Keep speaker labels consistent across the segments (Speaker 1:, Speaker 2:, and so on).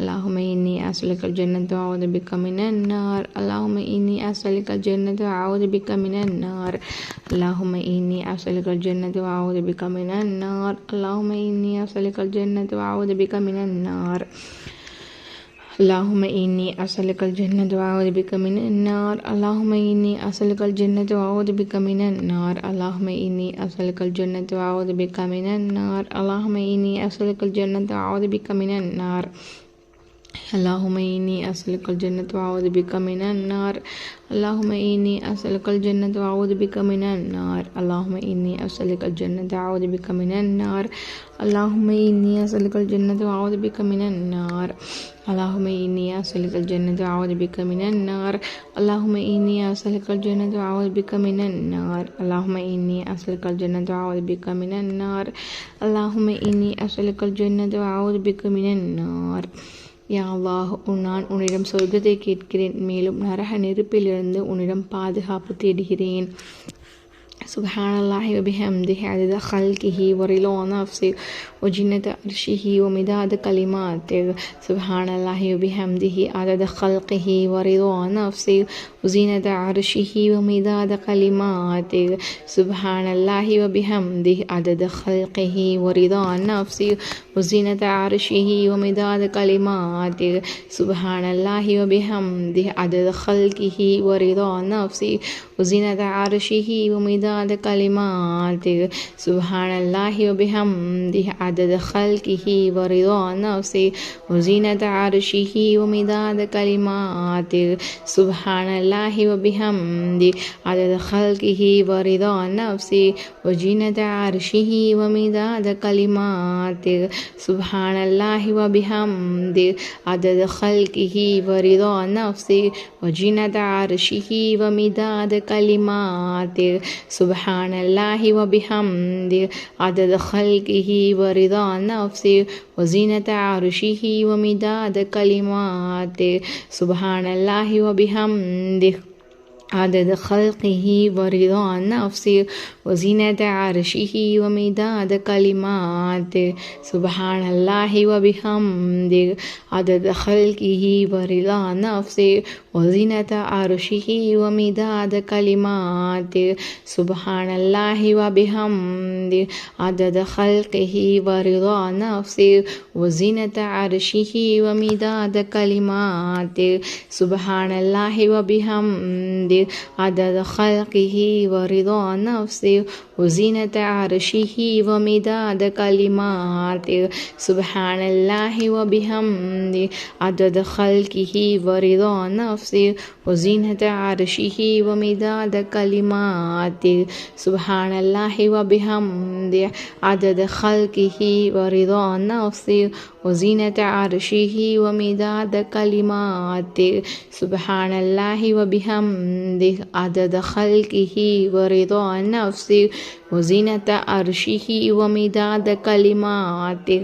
Speaker 1: اللهم إني أسألك الجنة وأعوذ بك من النار. اللهم إني أسألك الجنة وأعوذ بك من النار. اللهم إني أسألك الجنة وأعوذ بك من النار. اللهم إني أسألك الجنة وأعوذ بك من النار. اللهم إني أسألك الجنة وأعوذ بك من النار. اللهم إني أسألك الجنة وأعوذ بك من النار. اللهم إني أسألك الجنة وأعوذ بك من النار. اللهم إني أسألك الجنة وأعوذ بك من النار. اللهم إني أسألك الجنة وأعوذ بك من النار. اللهم إني أسألك الجنة وأعوذ بك من النار. اللهم إني أسألك الجنة وأعوذ بك من النار. اللهم إني أسألك الجنة وأعوذ بك من النار. اللهم إني أسألك الجنة وأعوذ بك من النار. اللهم إني أسألك الجنة وأعوذ بك من النار. اللهم إني أسألك الجنة وأعوذ بك من النار. اللهم إني أسألك الجنة وأعوذ بك من النار. யா அல்லாஹ், நான் உன்னிடம் சொர்க்கத்தை கேட்கிறேன், மேலும் நரக நெருப்பிலிருந்து உன்னிடம் பாதுகாப்பு தேடுகிறேன். சுப்ஹானல்லாஹி வபிஹம்திஹி அதத ஹல்கிஹி வரிலா நஃப்ஸி வஜின்னத அர்ஷிஹி வமிதாத கலிமாத்திஹி. சுப்ஹானல்லாஹி வபிஹம்திஹி அதத ஹல்கிஹி வரிலா நஃப்ஸி வஜின்னத அர்ஷிஹி வமிதாத கலிமாத்திஹி. சுப்ஹானல்லாஹி வபிஹம்திஹி அதத ஹல்கிஹி வரிலா நஃப்ஸி வஜின்னத அர்ஷிஹி வமிதாத கலிமாத்திஹி. சுப்ஹானல்லாஹி வபிஹம்திஹி அதத ஹல்கிஹி வரிலா நஃப்ஸி வஜின்னத அர்ஷிஹி ومداد كلماته. سبحان الله وبحمده عدد خلقه ورضا نفسه وزينة عرشه ومداد كلماته. سبحان الله وبحمده عدد خلقه ورضا نفسه وزينة عرشه ومداد كلماته. سبحان الله وبحمده عدد خلقه ورضا نفسه وزينة عرشه ومداد كلماته. سبحان الله وبحمده عدد خلقه ورضا نفسه وزينة عرشه ومداد كلماته. سبحان الله وبحمده عدد خلقه ورضا نفسه وزينة عرشه ومداد كلماته. سبحان الله وبحمده عدد خلقه ورضا نفسه وزينة عرشه ومداد كلماته. سبحان الله وبحمده عدد خلقه ورضا نفسه وزينة عرشه ومداد كلماته. سبحان الله وبحمده عدد خلقه ورضا نفسه وزينة عرشه ومداد كلماته. سبحان الله وبحمده عدد خلقه ورضا نفسه وزينة عرشه ومداد كلماته. سبحان الله وبحمده عدد خلقه ورضا نفسه وزينة عرشه ومداد كلماته. سبحان الله وبحمده عدد خلقه ورضا نفسه وزينة عرشه ومداد كلماته.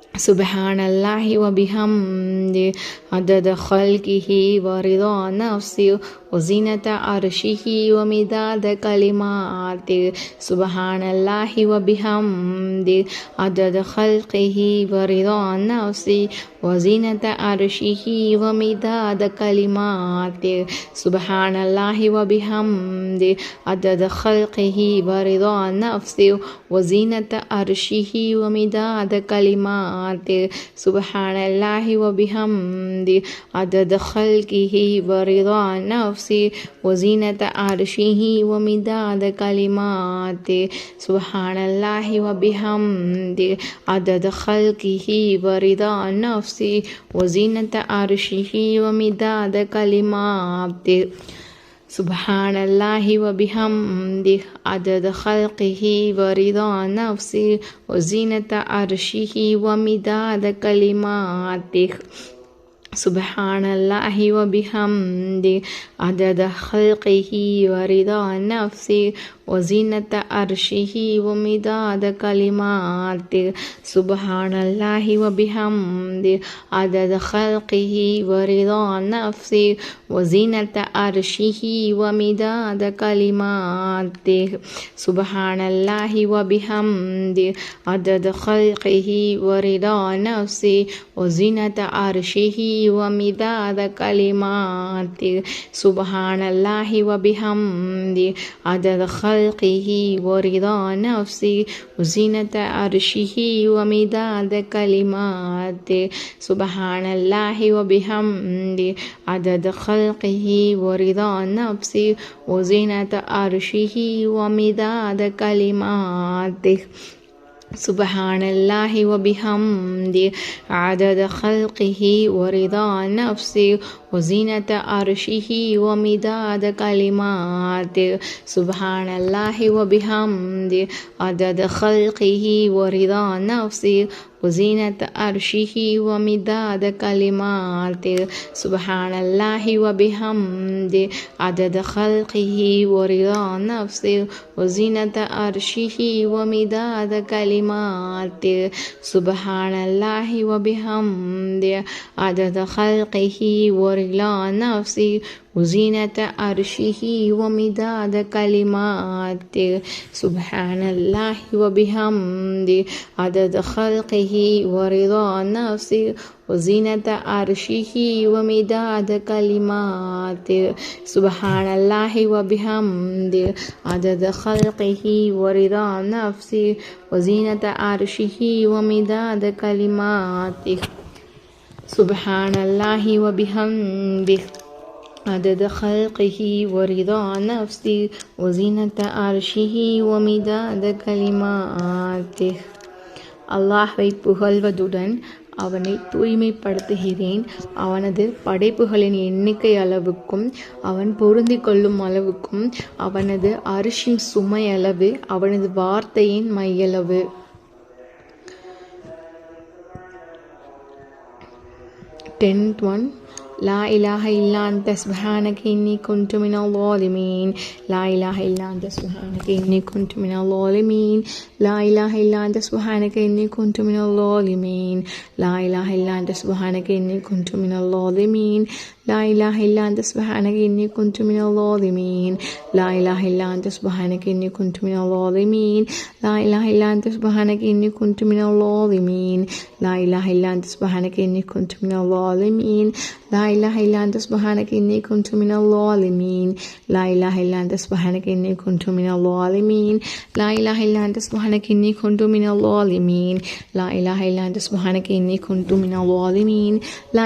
Speaker 1: سبحان الله وبحمده عدد خلقه ورضا نفسه وزينة عرشه ومداد كلماته. سبحان الله وبحمده عدد خلقه ورضا نفسه وزينة عرشه ومداد كلماته. سبحان الله وبحمده عدد خلقه ورضا نفسه وزينة عرشه ومداد كلماته. سبحان الله وبحمده عدد خلقه ورضا نفسه وزينة عرشه ومداد كلماته. سبحان الله وبحمده عدد خلقه ورضا نفسه وزينة عرشه ومداد كلماته. سبحان الله وبحمده عدد خلقه ورضا نفسه وزينة عرشه ومداد كلماته. சுபஹானல்லாஹி வபிஹம்தி அதத ஹல்கிஹி வரிதா நஃப்ஸி وزينة عرشه ومداد كلماته سبحان الله وبحمده عدد خلقه ورضا نفسه وزينة عرشه ومداد كلماته سبحان الله وبحمده عدد خلقه ورضا نفسه وزينة عرشه ومداد كلماته سبحان الله وبحمده عدد خلقه ورضا نفسه وزينة عرشه ومداد كلماته سبحان الله وبحمده عدد خلقه ورضا نفسه وزينة عرشه ومداد كلماته سبحان الله وبحمده عدد خلقه ورضا نفسه وزينة عرشه ومداد كلماته سبحان الله وبحمده عدد خلقه ورضا نفسه وزينة عرشه ومداد كلماته سبحان الله وبحمده عدد خلقه ورضا نفسه وزينة عرشه ومداد كلماته سبحان الله وبحمده عدد خلقه ورضا نفسه وزينة عرشه ومداد كلماته سبحان الله وبحمده عدد خلقه ورضا نفسه وزينة عرشه ومداد كلماته سبحان الله وبحمده عدد خلقه ورضا نفسه وزينة عرشه ومداد كلماته سبحان الله وبحمده عدد خلقه ورضا نفسه وزينة عرشه ومداد كلماته அல்லாஹ்வை புகழ்வதுடன் அவனை தூய்மைப்படுத்துகிறேன். அவனது படைப்புகளின் எண்ணிக்கை அளவுக்கும் அவன் பொருந்திக் கொள்ளும் அளவுக்கும் அவனது அரிஷின் சுமை அளவு அவனது வார்த்தையின் மையளவு. Tenth one. لا إله إلا أنت سبحانك إني كنت من الظالمين. لا إله إلا أنت سبحانك إني كنت من الظالمين. لا إله إلا أنت سبحانك إني كنت من الظالمين. لا إله إلا أنت سبحانك إني كنت من الظالمين. لا إله إلا أنت سبحانك إني كنت من الظالمين. لا إله إلا أنت سبحانك إني كنت من الظالمين. لا إله إلا أنت سبحانك إني كنت من الظالمين. لا إله إلا أنت سبحانك إني كنت من الظالمين. لا إله إلا أنت سبحانك إني كنت من الظالمين. لا إله إلا أنت سبحانك إني كنت من الظالمين. لا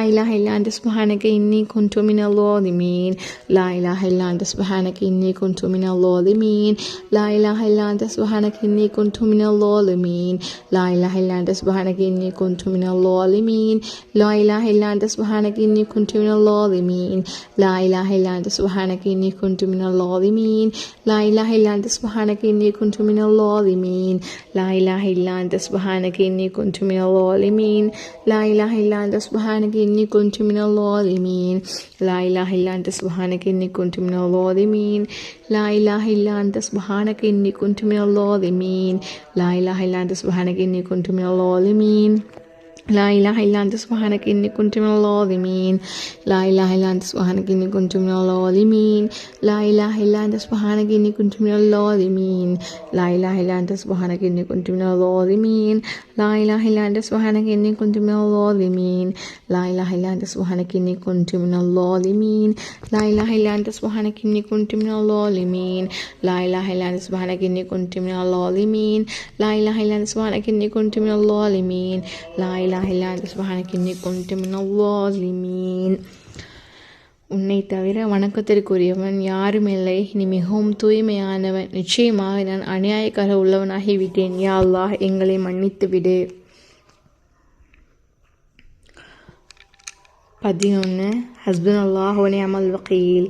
Speaker 1: إله إلا أنت سبحانك إني كنت من الظالمين. لا إله إلا أنت سبحانك إني كنت من الظالمين. لا إله إلا أنت سبحانك إني كنت من الظالمين. لا إله إلا أنت سبحانك إني كنت من الظالمين. لا إله إلا أنت سبحانك إني كنت من الظالمين. لا إله إلا أنت سبحانك إني كنت من الظالمين. لا إله إلا أنت سبحانك إني كنت من الظالمين. لا إله إلا أنت سبحانك إني كنت من الظالمين. لا إله إلا أنت سبحانك إني كنت من الظالمين. لا إله إلا أنت سبحانك إني كنت من الظالمين. لا إله إلا أنت سبحانك إني كنت من الظالمين. لا إله إلا أنت سبحانك إني كنت من الظالمين. لا إله إلا أنت سبحانك إني كنت من الظالمين. لا إله إلا أنت سبحانك إني كنت من الظالمين. لا إله إلا أنت سبحانك إني كنت من الظالمين. لا إله إلا أنت سبحانك إني كنت من الظالمين. لا إله إلا أنت سبحانك إني كنت من الظالمين. لا إله إلا أنت سبحانك إني كنت من الظالمين. لا إله إلا أنت سبحانك إني كنت من الظالمين. لا إله إلا أنت سبحانك إني كنت من الظالمين. لا إله إلا أنت سبحانك إني كنت من الظالمين. لا إله إلا أنت سبحانك إني كنت من الظالمين. لا إله إلا أنت سبحانك إني كنت من الظالمين. لا إله إلا أنت سبحانك إني كنت من الظالمين. உன்னை தவிர வணக்கத்திற்குரியவன் யாரும் இல்லை. நீ மிகவும் தூய்மையானவன். நிச்சயமாக நான் அநியாயக்கார உள்ளவனாகிவிட்டேன். யா அல்லாஹ், எங்களை மன்னித்து விடு. 11. ஹஸ்புனல்லாஹு வ நிஅமல் வக்கீல்.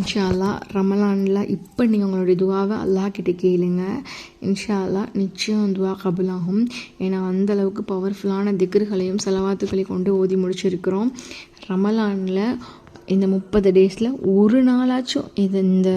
Speaker 1: இன்ஷா அல்லாஹ் ரமலானில் இப்போ நீங்கள் உங்களுடைய துவாவை அல்லாஹ்கிட்ட கேளுங்க. இன்ஷா அல்லாஹ் நிச்சயம் துவா கபுலாகும். ஏன்னா அந்தளவுக்கு பவர்ஃபுல்லான திக்ருகளையும் செலவாத்துக்களையும் கொண்டு ஓதி முடிச்சிருக்கிறோம். ரமலானில் இந்த 30 டேஸில் ஒரு நாளாச்சும் இந்த